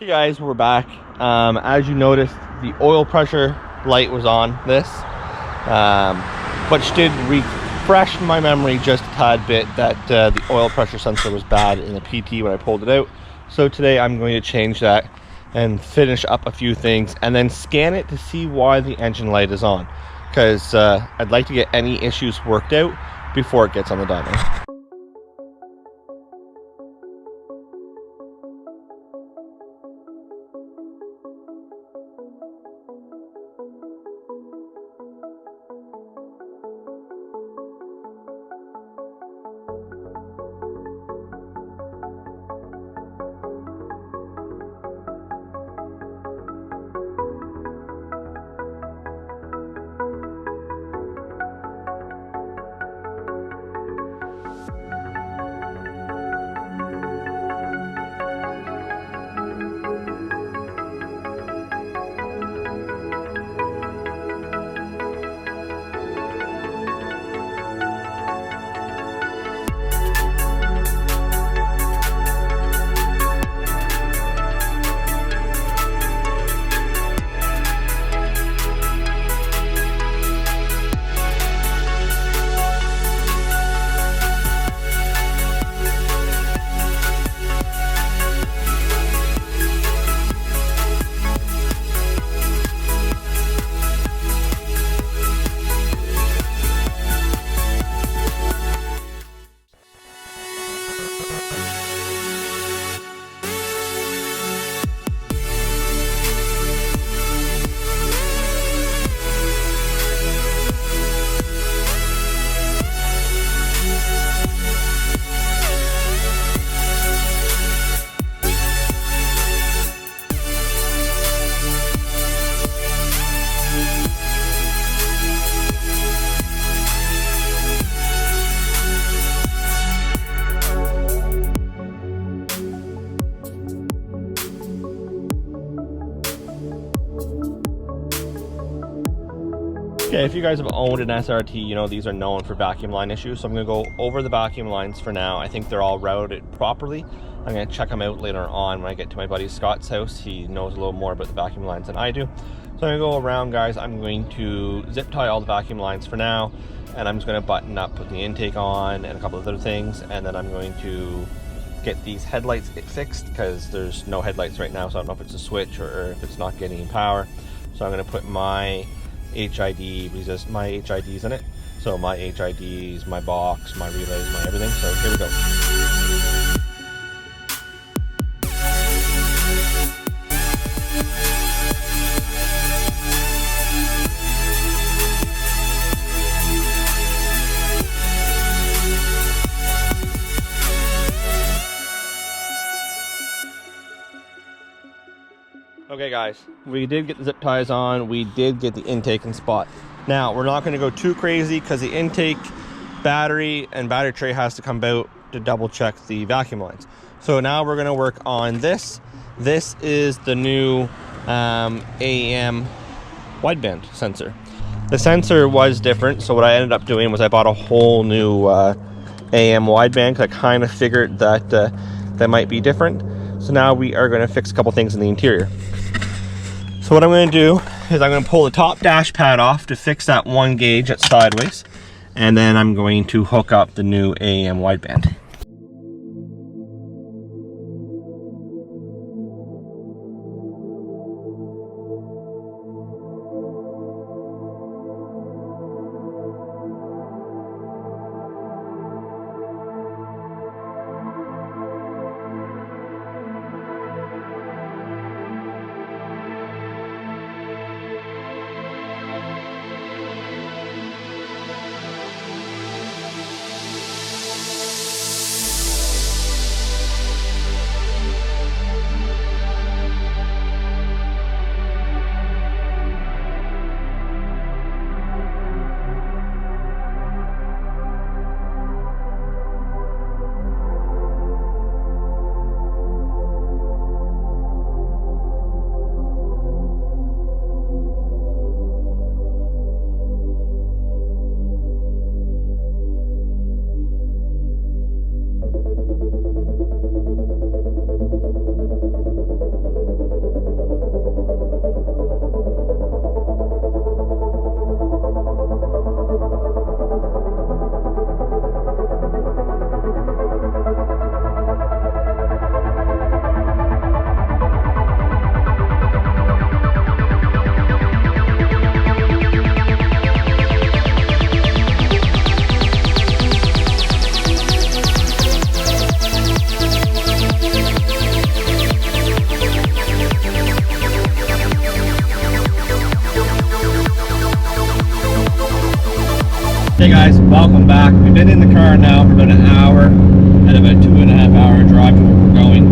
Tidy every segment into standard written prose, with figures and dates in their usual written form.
Okay guys, we're back. As you noticed, the oil pressure light was on this, which did refresh my memory just a tad bit that the oil pressure sensor was bad in the PT when I pulled it out. So today I'm going to change that and finish up a few things and then scan it to see why the engine light is on, because I'd like to get any issues worked out before it gets on the dyno. Okay, if you guys have owned an SRT, you know these are known for vacuum line issues, so I'm going to go over the vacuum lines for now. I think they're all routed properly. I'm going to check them out later on when I get to my buddy Scott's house. He knows a little more about the vacuum lines than I do. So I'm going to go around, guys. I'm going to zip tie all the vacuum lines for now, and I'm just going to button up, put the intake on, and a couple of other things, and then I'm going to get these headlights fixed because there's no headlights right now, so I don't know if it's a switch or if it's not getting power. So I'm going to put my HID my HIDs in it. So my HIDs, my box, my relays, my everything. So here we go. Okay guys, we did get the zip ties on, we did get the intake in spot. Now, we're not going to go too crazy because the intake, battery, and battery tray has to come out to double check the vacuum lines. So now we're going to work on this. This is the new AM wideband sensor. The sensor was different, so what I ended up doing was I bought a whole new AM wideband because I kind of figured that that might be different. So now we are going to fix a couple things in the interior. So what I'm going to do is I'm going to pull the top dash pad off to fix that one gauge that's sideways, and then I'm going to hook up the new AM wideband. Hey guys, welcome back. We've been in the car now for about an hour and about a 2.5 hour drive to where we're going.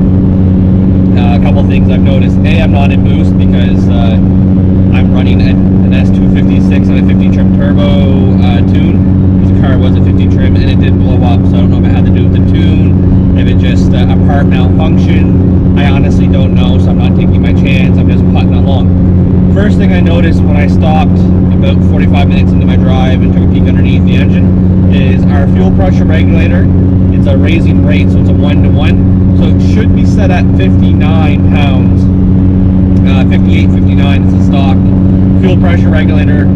A couple things I've noticed. A, I'm not in boost because I'm running an S256 and a 50 trim turbo tune. The car was a 50 trim and it did blow up, so I don't know if it had to do with the tune, if it just a part malfunction. I honestly don't know, so I'm not taking my chance. I'm just putting along. First thing I noticed when I stopped about 45 minutes into my drive and took a peek underneath the engine is our fuel pressure regulator. It's a raising rate, so it's a 1-to-1. So it should be set at 59 pounds. 58, 59 is the stock fuel pressure regulator,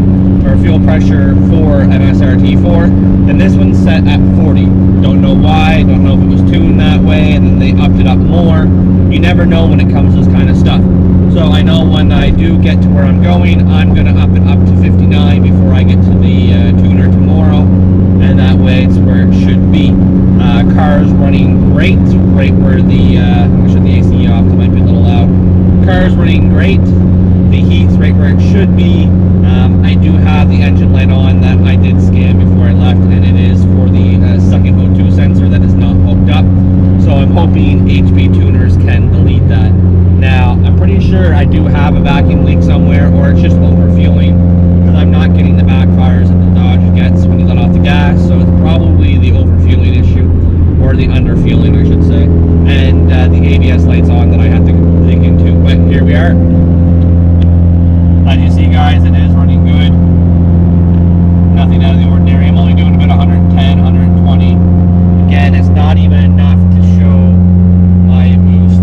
or fuel pressure for an SRT-4. And this one's set at 40. Don't know why, don't know if it was tuned that way and then they upped it up more. You never know when it comes to this kind of stuff. So I know when I do get to where I'm going, I'm going to up it up to 59 before I get to the tuner tomorrow, and that way it's where it should be. Car's running great, right where the, I'm going to shut the AC off, it might be a little loud. Car's running great, the heat's right where it should be. I do have the engine light on that I did scan before I left, and it is for the second O2 sensor that is not hooked up. So I'm hoping HB tuners can delete that. Now, I'm pretty sure I do have a vacuum leak somewhere, or it's just overfueling, because I'm not getting the backfires that the Dodge gets when you let off the gas, so it's probably the overfueling issue, or the underfueling, I should say, and the ABS lights on that I have to dig into, but here we are. As you see, guys, it is running good. Nothing out of the ordinary. I'm only doing about 110, 120. Again, it's not even enough to show my boost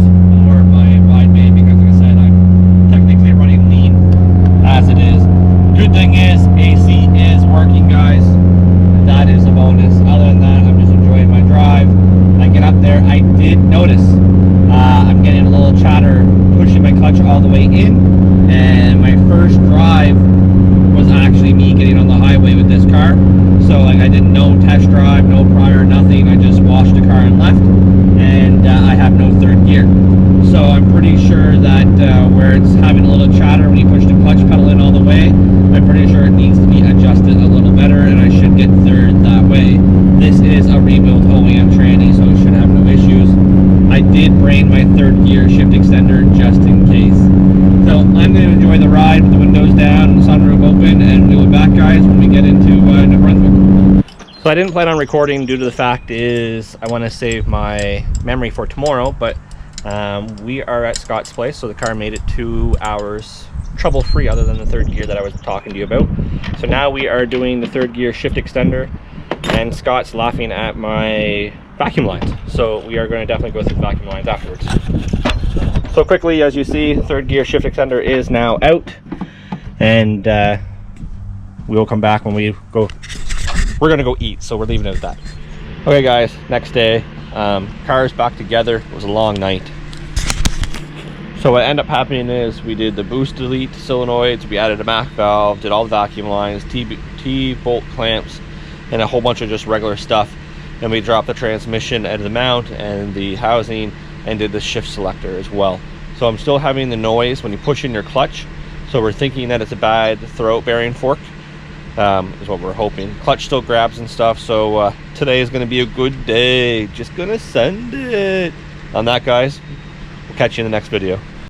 or my wide bay, because like I said, I'm technically running lean as it is. Good thing is AC is working, guys. That is a bonus. Other than that, I'm just enjoying my drive. I get up there, I did notice I'm getting a little chatter pushing my clutch all the way in, and my first drive was actually me getting on the highway with this car. So like I did no test drive, no prior, nothing. I just washed the car and left, and I have no third gear. So I'm pretty sure that where it's having a little chatter when you push the clutch pedal in all the way, I'm pretty sure it needs to be adjusted a little better, and I should get third that way. This is a rebuilt OEM tranny, so it should have no issues. I did brain my third gear shift extender just in case. So I'm going to enjoy the ride with the windows down and the sunroof open, and we'll be back, guys, when we get into New Brunswick. So I didn't plan on recording due to the fact is I want to save my memory for tomorrow, but we are at Scott's place, so the car made it 2 hours trouble-free, other than the third gear that I was talking to you about. So now we are doing the third gear shift extender, and Scott's laughing at my vacuum lines. So we are going to definitely go through the vacuum lines afterwards. So quickly, as you see, third gear shift extender is now out, and we'll come back when we go. We're gonna go eat, so we're leaving it at that. Okay guys, next day, car's back together. It was a long night. So what ended up happening is we did the boost delete solenoids, we added a MAC valve, did all the vacuum lines, T-bolt clamps, and a whole bunch of just regular stuff. Then we dropped the transmission out of the mount and the housing, and did the shift selector as well. So I'm still having the noise when you push in your clutch, so we're thinking that it's a bad throat bearing fork, is what we're hoping. Clutch still grabs and stuff, so today is going to be a good day. Just gonna send it. On that, guys, we'll catch you in the next video.